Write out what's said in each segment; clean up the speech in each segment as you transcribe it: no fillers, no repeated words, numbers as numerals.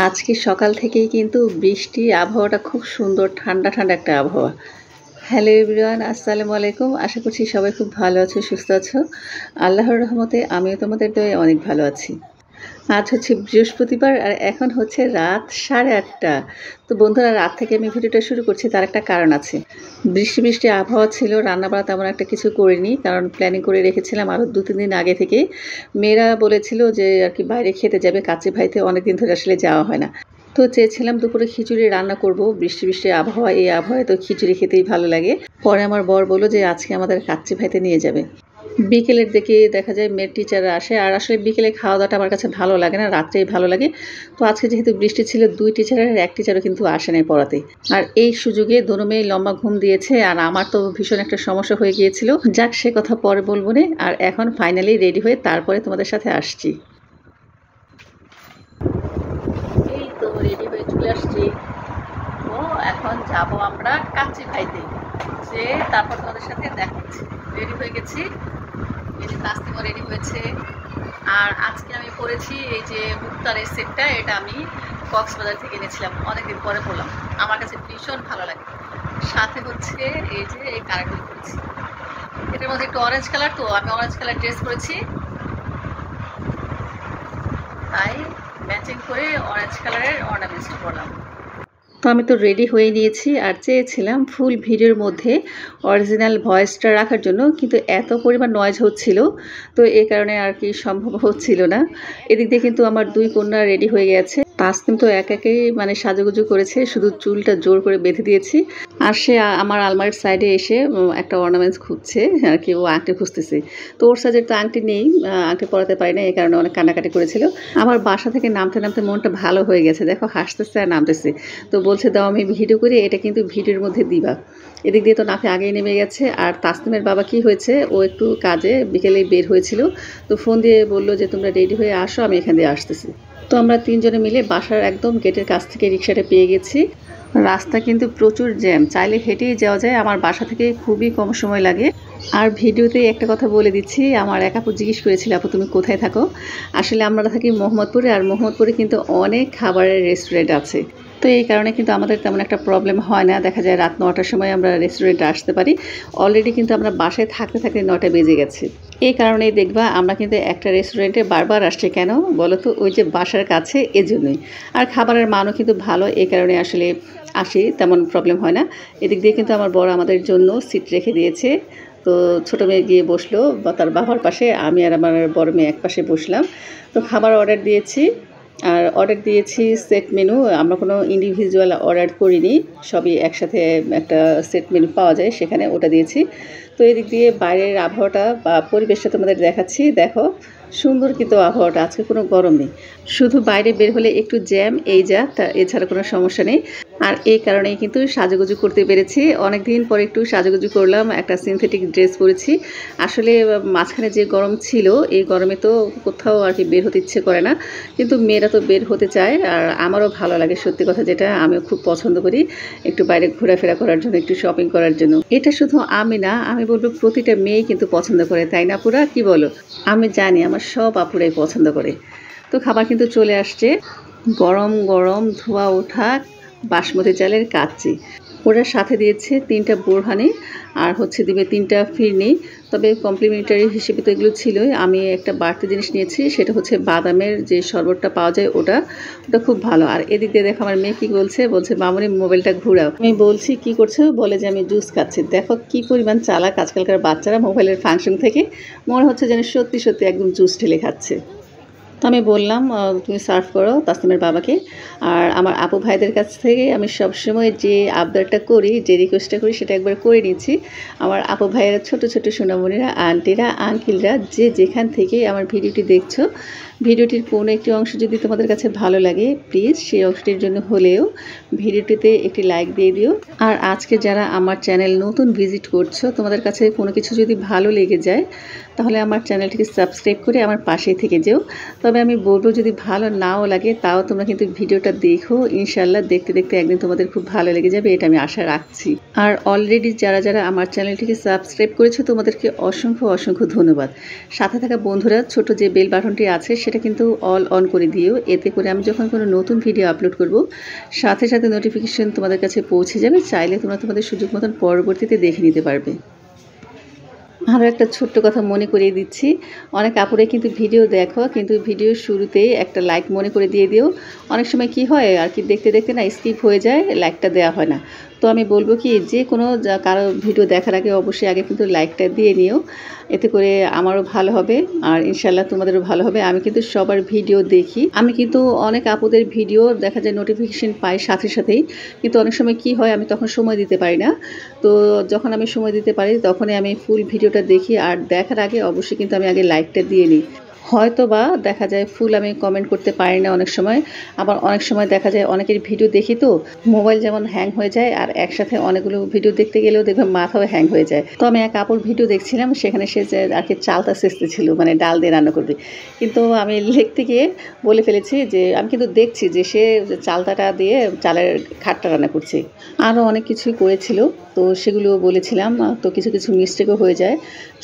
আজকে সকাল থেকেই কিন্তু বৃষ্টি আবহাওয়াটা খুব সুন্দর ঠান্ডা ঠান্ডা একটা আবহাওয়া। হ্যালো এভরিওয়ান, আসসালামু আলাইকুম। আশা করছি সবাই খুব ভালো আছো, সুস্থ আছো। আল্লাহর রহমতে আমিও তোমাদের দয়ায় অনেক ভালো আছি। আজ হচ্ছে বৃহস্পতিবার আর এখন হচ্ছে রাত 8:30। তো বন্ধুরা, রাত থেকে আমি ভিডিওটা শুরু করছি, তার একটা কারণ আছে। বৃষ্টি বৃষ্টি আবহাওয়া ছিল, রান্নাবাড়া তেমন একটা কিছু করিনি, কারণ প্ল্যানিং করে রেখেছিলাম আরও 2-3 দিন আগে থেকে। মেয়েরা বলেছিল যে আর কি বাইরে খেতে যাবে, কাচ্চি ভাইতে অনেকদিন ধরে আসলে যাওয়া হয় না। তো চেয়েছিলাম দুপুরে খিচুড়ি রান্না করব, বৃষ্টি বৃষ্টি আবহাওয়া, এই আবহাওয়ায় তো খিচুড়ি খেতেই ভালো লাগে। পরে আমার বর বলল যে আজকে আমাদের কাচ্চি ভাইতে নিয়ে যাবে। বিকেলের দিকে দেখা যায় মেয়ের টিচাররা আসে, আর আসলে বিকেলে খাওয়া দাওয়াটা আমার কাছে ভালো লাগে না, রাত্রেই ভালো লাগে। তো আজকে যেহেতু বৃষ্টি ছিল, 2 টিচারের 1 টিচারও কিন্তু আসে নাই পড়াতে। আর এই সুযোগে দোনো মেয়ে লম্বা ঘুম দিয়েছে, আর আমার তো ভীষণ একটা সমস্যা হয়ে গিয়েছিল। যাক, সে কথা পরে বলবো না। আর এখন ফাইনালি রেডি হয়ে তারপরে তোমাদের সাথে আসছি। এই তো রেডি হয়ে চলে আসছি। তো এখন যাব আমরা কাচ্চি ভাইতে, যে তারপর তোমাদের সাথে দেখাচ্ছি। রেডি হয়ে গেছি, এই যে তাসনিমও রেডি হয়েছে। আর আজকে আমি পরেছি এই যে মুক্তারের সেটটা, এটা আমি কক্সবাজার থেকে এনেছিলাম, অনেকদিন পরে পরলাম, আমার কাছে ভীষণ ভালো লাগে। সাথে হচ্ছে এই যে এই কারাগুলো করেছি, এটার মধ্যে একটু অরেঞ্জ কালার, তো আমি অরেঞ্জ কালার ড্রেস করেছি, তাই ম্যাচিং করে অরেঞ্জ কালারের অর্নামেন্টস পরলাম। তো আমি তো রেডি হয়ে নিয়েছি, আর চেয়েছিলাম ফুল ভিডিওর মধ্যে অরিজিনাল ভয়েসটা রাখার জন্য, কিন্তু এত পরিমাণ নয়েজ হচ্ছিল, তো এই কারণে আর কি সম্ভব হচ্ছিল না। এদিক দিয়ে কিন্তু আমার 2 কন্যা রেডি হয়ে গেছে। তাসনিম তো একাই মানে সাজুগুজু করেছে, শুধু চুলটা জোর করে বেঁধে দিয়েছি। আর সে আমার আলমারির সাইডে এসে একটা অর্নামেন্টস খুঁজছে আর কি, ও আংটি খুঁজতেছে। তো ওর সাইজের তো আংটি নেই, আংটি পরাতে পারি না, এই কারণে অনেক কান্নাকাটি করেছিল। আমার বাসা থেকে নামতে নামতে মনটা ভালো হয়ে গেছে, দেখো হাসতেছে আর নামতেছে। তো বলছে দাও আমি ভিডিও করি, এটা কিন্তু ভিডিওর মধ্যে দিবা। এদিক দিয়ে তো নাফি আগেই নেমে গেছে। আর তাসনিমের বাবা কি হয়েছে, ও একটু কাজে বিকেলে বের হয়েছিল, তো ফোন দিয়ে বললো যে তোমরা রেডি হয়ে আসো, আমি এখান দিয়ে আসতেছি। তো আমরা 3 জনে মিলে বাসার একদম গেটের কাছ থেকে রিক্সাটা পেয়ে গেছি। রাস্তা কিন্তু প্রচুর জ্যাম, চাইলে হেঁটেই যাওয়া যায়, আমার বাসা থেকে খুবই কম সময় লাগে। আর ভিডিওতে একটা কথা বলে দিচ্ছি, আমার এক আপু জিজ্ঞেস করেছিল আপু তুমি কোথায় থাকো। আসলে আমরা থাকি মোহাম্মদপুরে, আর মোহাম্মদপুরে কিন্তু অনেক খাবারের রেস্টুরেন্ট আছে। তো এই কারণে কিন্তু আমাদের তেমন একটা প্রবলেম হয় না, দেখা যায় রাত 9টার সময় আমরা রেস্টুরেন্টে আসতে পারি। অলরেডি কিন্তু আমরা বাসায় থাকতে থাকতে 9টা বেজে গেছে। এই কারণেই দেখবা আমরা কিন্তু একটা রেস্টুরেন্টে বারবার আসছি, কেন বলো তো, ওই যে বাসার কাছে, এজন্যই। আর খাবারের মানও কিন্তু ভালো, এই কারণে আসলে আসি, তেমন প্রবলেম হয় না। এদিক দিয়ে কিন্তু আমার বড় আমাদের জন্য সিট রেখে দিয়েছে। তো ছোটো মেয়ে গিয়ে বসলো বা তার বাবার পাশে, আমি আর আমার বড় মেয়ে এক পাশে বসলাম। তো খাবার অর্ডার দিয়েছি, আর অর্ডার দিয়েছি সেট মেনু, আমরা কোনো ইন্ডিভিজুয়াল অর্ডার করিনি, সবই একসাথে একটা সেট মেনু পাওয়া যায় সেখানে, ওটা দিয়েছি। তো এদিক দিয়ে বাইরের আবহাওয়াটা বা পরিবেশটা তোমাদের দেখাচ্ছি, দেখো সুন্দর কিন্তু আবহাওয়াটা, আজকে কোনো গরম নেই, শুধু বাইরে বের হলে একটু জ্যাম, এই যা, এছাড়া কোনো সমস্যা নেই। আর এই কারণেই কিন্তু সাজুগুজু করতে পেরেছি, অনেক দিন পরে একটু সাজুগুজু করলাম, একটা সিনথেটিক ড্রেস পরেছি। আসলে মাঝখানে যে গরম ছিল, এই গরমে তো কোথাও আর কি বের হতে ইচ্ছে করে না, কিন্তু মেয়েরা তো বের হতে চায়, আর আমারও ভালো লাগে, সত্যি কথা যেটা, আমিও খুব পছন্দ করি একটু বাইরে ঘোরাফেরা করার জন্য, একটু শপিং করার জন্য। এটা শুধু আমি না, আমি বলবো প্রতিটা মেয়েই কিন্তু পছন্দ করে, তাই না পুরা, কি বলো? আমি জানি আমার সব আপুরাই পছন্দ করে। তো খাবার কিন্তু চলে আসছে, গরম গরম ধোয়া ওঠা বাসমতি চালের কাচ্চি। ওরা সাথে দিয়েছে 3টা বোরহানি, আর হচ্ছে দিবে 3টা ফিরনি। তবে কমপ্লিমেন্টারি হিসেবে তো এগুলো ছিলই, আমি একটা বাড়তি জিনিস নিয়েছি, সেটা হচ্ছে বাদামের যে শরবতটা পাওয়া যায়, ওটা খুব ভালো। আর এদিক দিয়ে দেখো আমার মেয়ে কি বলছে মামুনি মোবাইলটা ঘুরাও। আমি বলছি কি করছো, বলে যে আমি জুস খাচ্ছি। দেখো কি পরিমাণ চালাক আজকালকার বাচ্চারা, মোবাইলের ফাংশন থেকে মনে হচ্ছে যেন সত্যি সত্যি একদম জুস ঢেলে খাচ্ছে। তো আমি বললাম তুমি সার্ভ করো তাসনিমের বাবাকে। আর আমার আপু ভাইদের কাছ থেকে আমি সবসময় যে আবদারটা করি, যে রিকোয়েস্টটা করি, সেটা একবার করে নিচ্ছি। আমার আপু ভাইয়েরা, ছোট ছোট সোনামণিরা, আন্টিরা, আঙ্কেলরা, যে যেখান থেকে আমার ভিডিওটি দেখছো, ভিডিওটির কোনো একটি অংশ যদি তোমাদের কাছে ভালো লাগে, প্লিজ সেই অংশটির জন্য হলেও ভিডিওটিতে একটি লাইক দিয়ে দিও। আর আজকে যারা আমার চ্যানেল নতুন ভিজিট করছো, তোমাদের কাছে কোনো কিছু যদি ভালো লেগে যায়, তাহলে আমার চ্যানেলটিকে সাবস্ক্রাইব করে আমার পাশেই থেকে যেও। তবে তবে আমি বলবো যদি ভালো নাও লাগে তাও তোমরা কিন্তু ভিডিওটা দেখো, ইনশাল্লাহ দেখতে দেখতে একদিন তোমাদের খুব ভালো লেগে যাবে, এটা আমি আশা রাখছি। আর অলরেডি যারা যারা আমার চ্যানেলটিকে সাবস্ক্রাইব করেছো তোমাদেরকে অসংখ্য অসংখ্য ধন্যবাদ। সাথে থাকা বন্ধুরা ছোট যে বেল বাটনটি আছে সেটা কিন্তু অল অন করে দিও, এতে করে আমি যখন কোনো নতুন ভিডিও আপলোড করব সাথে সাথে নোটিফিকেশন তোমাদের কাছে পৌঁছে যাবে, চাইলে তোমরা তোমাদের সুযোগ মতন পরবর্তীতে দেখে নিতে পারবে। আরও একটা ছোট্ট কথা মনে করিয়ে দিচ্ছি, অনেক আপুরাই কিন্তু ভিডিও দেখো কিন্তু ভিডিওর শুরুতেই একটা লাইক মনে করে দিয়ে দিও। অনেক সময় কি হয় আর কি দেখতে দেখতে না স্কিপ হয়ে যায়, লাইকটা দেওয়া হয় না। তো আমি বলবো কি যে কোনো কারো ভিডিও দেখার আগে অবশ্যই আগে কিন্তু লাইকটা দিয়ে নিও, এতে করে আমারও ভালো হবে আর ইনশাল্লাহ তোমাদেরও ভালো হবে। আমি কিন্তু সবার ভিডিও দেখি, আমি কিন্তু অনেক আপুদের ভিডিও দেখা যায় নোটিফিকেশন পাই সাথে সাথেই, কিন্তু অনেক সময় কি হয় আমি তখন সময় দিতে পারি না। তো যখন আমি সময় দিতে পারি তখনই আমি ফুল ভিডিওটা দেখি, আর দেখার আগে অবশ্যই কিন্তু আমি আগে লাইকটা দিয়ে নিই। হয়তো বা দেখা যায় ফুল আমি কমেন্ট করতে পারি না অনেক সময়, আবার অনেক সময় দেখা যায় অনেকের ভিডিও দেখি তো মোবাইল যেমন হ্যাং হয়ে যায়, আর একসাথে অনেকগুলো ভিডিও দেখতে গেলেও দেখবে মাথাও হ্যাং হয়ে যায়। তো আমি এক আপুর ভিডিও দেখছিলাম, সেখানে সে যে আর কি চালটা সেচতে ছিল, মানে ডাল দিয়ে রান্না করবে, কিন্তু আমি লিখতে গিয়ে বলে ফেলেছি যে আমি কিন্তু দেখছি যে সে চালতাটা দিয়ে চালের খাটটা রান্না করছে, আরও অনেক কিছুই করেছিল, তো সেগুলো বলেছিলাম। তো কিছু কিছু মিস্টেকও হয়ে যায়,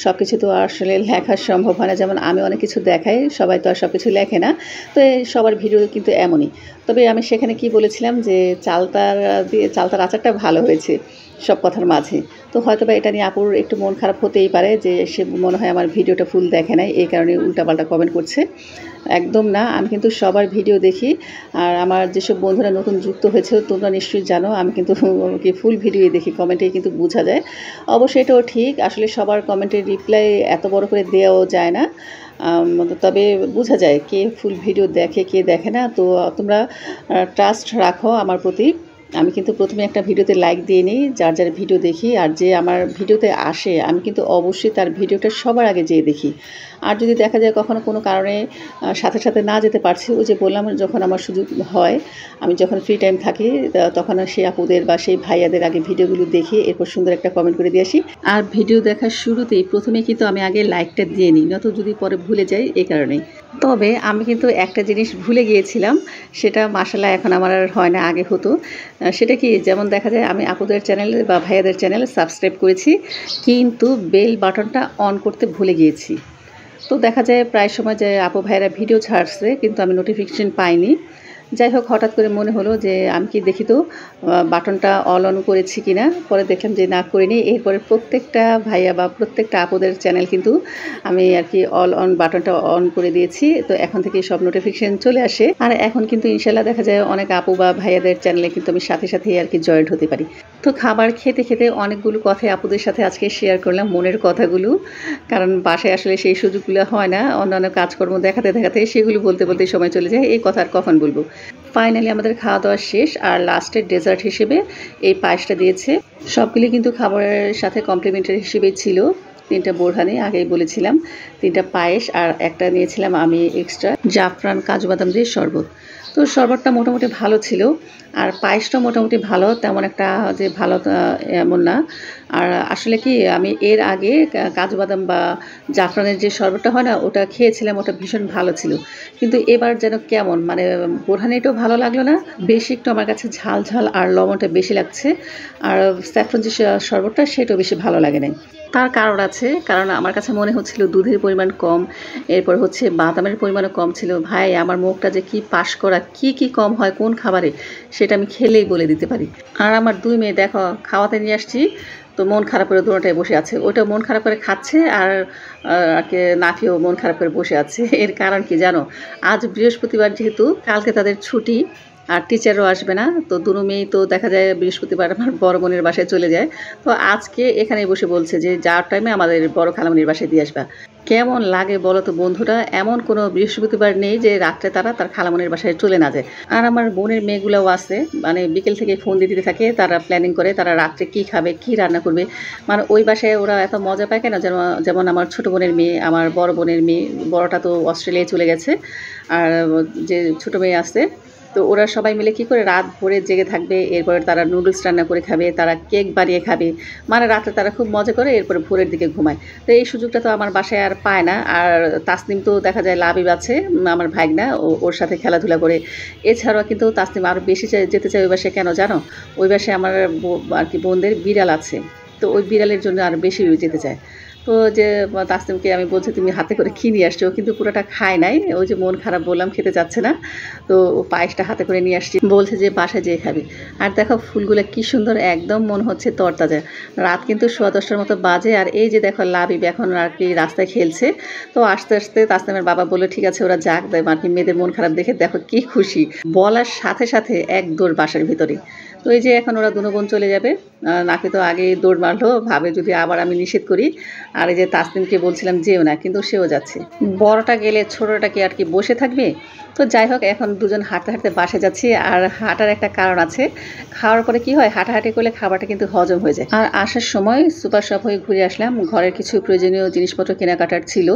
সব কিছু তো আসলে লেখা সম্ভব হয় না, যেমন আমি অনেক কিছু দেখাই, সবাই তো আর সব কিছু লেখে না, তো সবার ভিডিও কিন্তু এমনই। তবে আমি সেখানে কি বলেছিলাম যে চালতার আচারটা ভালো হয়েছে সব কথার মাঝে। তো হয়তো বা এটা নিয়ে আপুর একটু মন খারাপ হতেই পারে যে সে মনে হয় আমার ভিডিওটা ফুল দেখে নাই, এই কারণে উল্টাপাল্টা কমেন্ট করছে। একদম না, আমি কিন্তু সবার ভিডিও দেখি, আর আমার যেসব বন্ধুরা নতুন যুক্ত হয়েছে তোমরা নিশ্চয়ই জানো আমি কিন্তু কি ফুল ভিডিও দেখি, কমেন্টে কিন্তু বোঝা যায়। অবশ্যই এটাও ঠিক, আসলে সবার কমেন্টের রিপ্লাই এত বড় করে দেওয়াও যায় না, তবে বোঝা যায় কে ফুল ভিডিও দেখে কে দেখে না। তো তোমরা ট্রাস্ট রাখো আমার প্রতি। আমি কিন্তু প্রথমে একটা ভিডিওতে লাইক দিয়ে নিই যার যার ভিডিও দেখি, আর যে আমার ভিডিওতে আসে আমি কিন্তু অবশ্যই তার ভিডিওটা সবার আগে যেয়ে দেখি। আর যদি দেখা যায় কখনো কোনো কারণে সাথে সাথে না যেতে পারছি, ওই যে বললাম যখন আমার সুযোগ হয়, আমি যখন ফ্রি টাইম থাকি তখন সেই আপুদের বা সেই ভাইয়াদের আগে ভিডিওগুলো দেখি, এরপর সুন্দর একটা কমেন্ট করে দিয়ে আসি। আর ভিডিও দেখার শুরুতেই প্রথমে কিন্তু আমি আগে লাইকটা দিয়ে নিই, নয়তো যদি পরে ভুলে যাই এই কারণেই। তবে আমি কিন্তু একটা জিনিস ভুলে গিয়েছিলাম, সেটা মাশাআল্লাহ এখন আমার আর হয় না, আগে হতো। সেটা কি, যেমন দেখা যায় আমি আপুদের চ্যানেল বা ভাইয়াদের চ্যানেল সাবস্ক্রাইব করেছি কিন্তু বেল বাটনটা অন করতে ভুলে গিয়েছি। তো দেখা যায় প্রায় সময় যে আপু ভাইয়েরা ভিডিও ছাড়ছে কিন্তু আমি নোটিফিকেশন পাইনি। যাই হোক, হঠাৎ করে মনে হলো যে আমি কি দেখি তো বাটনটা অল অন করেছি কিনা, পরে দেখলাম যে না করিনি। এরপরে প্রত্যেকটা ভাইয়া বা প্রত্যেকটা আপুদের চ্যানেল কিন্তু আমি আর কি অল অন বাটনটা অন করে দিয়েছি, তো এখন থেকে সব নোটিফিকেশন চলে আসে। আর এখন কিন্তু ইনশাল্লাহ দেখা যায় অনেক আপু বা ভাইয়াদের চ্যানেলে কিন্তু আমি সাথে সাথেই আর কি জয়েন্ট হতে পারি। তো খাবার খেতে খেতে অনেকগুলো কথাই আপুদের সাথে আজকে শেয়ার করলাম, মনের কথাগুলো, কারণ বাসায় আসলে সেই সুযোগগুলো হয় না, অন্যান্য কাজকর্ম দেখাতে দেখাতে সেগুলো বলতে বলতে সময় চলে যায়, এই কথা আর কখন বলবো। ফাইনালি আমাদের খাওয়া দাওয়া শেষ, আর লাস্টের ডেজার্ট হিসেবে এই পায়েসটা দিয়েছে। সবগুলি কিন্তু খাবারের সাথে কমপ্লিমেন্টারি হিসেবেই ছিল। 3টা বোরহানি আগেই বলেছিলাম, 3টা পায়েস, আর একটা নিয়েছিলাম আমি এক্সট্রা জাফরান কাজু বাদাম দিয়ে শরবত। তো শরবতটা মোটামুটি ভালো ছিল, আর পায়েসটা মোটামুটি ভালো, তেমন একটা যে ভালো এমন না। আর আসলে কি আমি এর আগে কাজু বাদাম বা জাফরানের যে শরবতটা হয় না ওটা খেয়েছিলাম, ওটা ভীষণ ভালো ছিল, কিন্তু এবার যেন কেমন মানে বোরহানিটাও ভালো লাগলো না, বেশি একটু আমার কাছে ঝাল ঝাল আর লবণটা বেশি লাগছে, আর স্যাফরন যে শরবতটা সেটাও বেশি ভালো লাগে নাই। তার কারণ আছে, কারণ আমার কাছে মনে হচ্ছিল দুধের পরিমাণ কম, এরপর হচ্ছে বাদামের পরিমাণও কম ছিল। ভাই আমার মুখটা যে কি পাশ করা, কি কম হয় কোন খাবারে সেটা আমি খেলেই বলে দিতে পারি। আর আমার 2 মেয়ে দেখো খাওয়াতে নিয়ে আসছি, তো মন খারাপ করে দুটোটায় বসে আছে, ওটা মন খারাপ করে খাচ্ছে আর নাফিও মন খারাপ করে বসে আছে। এর কারণ কি জানো, আজ বৃহস্পতিবার যেহেতু কালকে তাদের ছুটি আর টিচারও আসবে না, তো দুটো মেয়েই তো দেখা যায় বৃহস্পতিবার আমার বড় বোনের বাসায় চলে যায়। তো আজকে এখানে বসে বলছে যে যাওয়ার টাইমে আমাদের বড় খালামণির বাসায় দিয়ে আসবা। কেমন লাগে বলো তো বন্ধুরা, এমন কোনো বৃহস্পতিবার নেই যে রাত্রে তারা তার খালামণির বাসায় চলে না যায়। আর আমার বোনের মেয়েগুলোও আছে, মানে বিকেল থেকে ফোন দিতে থাকে, তারা প্ল্যানিং করে তারা রাত্রে কী খাবে কী রান্না করবে, মানে ওই বাসায় ওরা এত মজা পায় কেন, যেমন আমার ছোট বোনের মেয়ে, আমার বড় বোনের মেয়ে, বড়টা তো অস্ট্রেলিয়ায় চলে গেছে, আর যে ছোটো মেয়ে আছে তো ওরা সবাই মিলে কী করে রাত ভরে জেগে থাকবে, এরপরে তারা নুডলস রান্না করে খাবে, তারা কেক বানিয়ে খাবে, মানে রাতে তারা খুব মজা করে এরপরে ভোরের দিকে ঘুমায়। তো এই সুযোগটা তো আমার বাসায় আর পায় না। আর তাসনিম তো দেখা যায় লাবিব আছে আমার ভাগনা, ওর সাথে খেলাধুলা করে। এছাড়াও কিন্তু তাসনিম আরও বেশি যেতে চায় ওই বাসায়। কেন জানো? ওই বাসায় আমার আর কি বোনদের বিড়াল আছে, তো ওই বিড়ালের জন্য আরও বেশি যেতে চায়। তো যে তাসনিমকে আমি বলছি তুমি হাতে করে কী নিয়ে আসছো, ও কিন্তু পুরোটা খায় নাই। ওই যে মন খারাপ বললাম, খেতে চাচ্ছে না, তো ও পায়েসটা হাতে করে নিয়ে আসছি, বলছে যে বাসায় যেয়ে খাবে। আর দেখো ফুলগুলো কি সুন্দর, একদম মনে হচ্ছে তরতাজা। রাত কিন্তু 10:15টার মতো বাজে। আর এই যে দেখো লাবিব এখন আর কি রাস্তায় খেলছে। তো আস্তে আস্তে তাসনিমের বাবা বলে ঠিক আছে ওরা যাক, দেয় আর কি মেয়েদের মন খারাপ দেখে দেখো কি খুশি, বলার সাথে সাথে এক দৌড় বাসার ভিতরে। তো এই যে এখন ওরা দুনো বোন চলে যাবে। নাকি তো আগে দৌড় মারলো, ভাবে যদি আবার আমি নিষেধ করি। আর এই যে তাসনিমকে বলছিলাম যেও না, কিন্তু সেও যাচ্ছে। বড়টা গেলে ছোটটা কি আর কি বসে থাকবে? তো যাই হোক, এখন দুজন হাঁটতে হাঁটতে বাসে যাচ্ছি। আর হাঁটার একটা কারণ আছে, খাওয়ার পরে কি হয়, হাঁটাহাঁটি করলে খাবারটা কিন্তু হজম হয়ে যায়। আর আসার সময় সুপার শপ হয়ে ঘুরে আসলাম, ঘরের কিছু প্রয়োজনীয় জিনিসপত্র কেনাকাটার ছিল,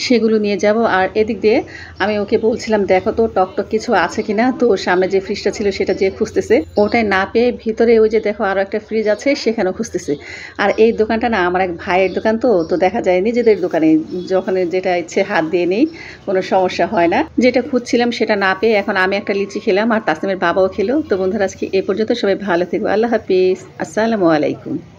সেগুলো নিয়ে যাব। আর এদিক দিয়ে আমি ওকে বলছিলাম দেখো তো টকটক কিছু আছে কিনা। তো সামনে যে ফ্রিজটা ছিল সেটা যে খুঁজতেছে, ওটাই না পেয়ে ভিতরে ওই যে দেখো আরও একটা ফ্রিজ আছে সেখানেও খুঁজতেছে। আর এই দোকানটা না আমার এক ভাইয়ের দোকান, তো দেখা যায় নিজেদের দোকানে যখন যেটা ইচ্ছে হাত দিয়ে নেই, কোনো সমস্যা হয় না। যেটা খুঁজছিলাম সেটা না পেয়ে এখন আমি একটা লিচি খেলাম আর তাসনিমের বাবাও খেলো। তো বন্ধুরা আজকে এ পর্যন্ত, সবাই ভালো থেকো, আল্লাহ হাফিজ, আসসালামু আলাইকুম।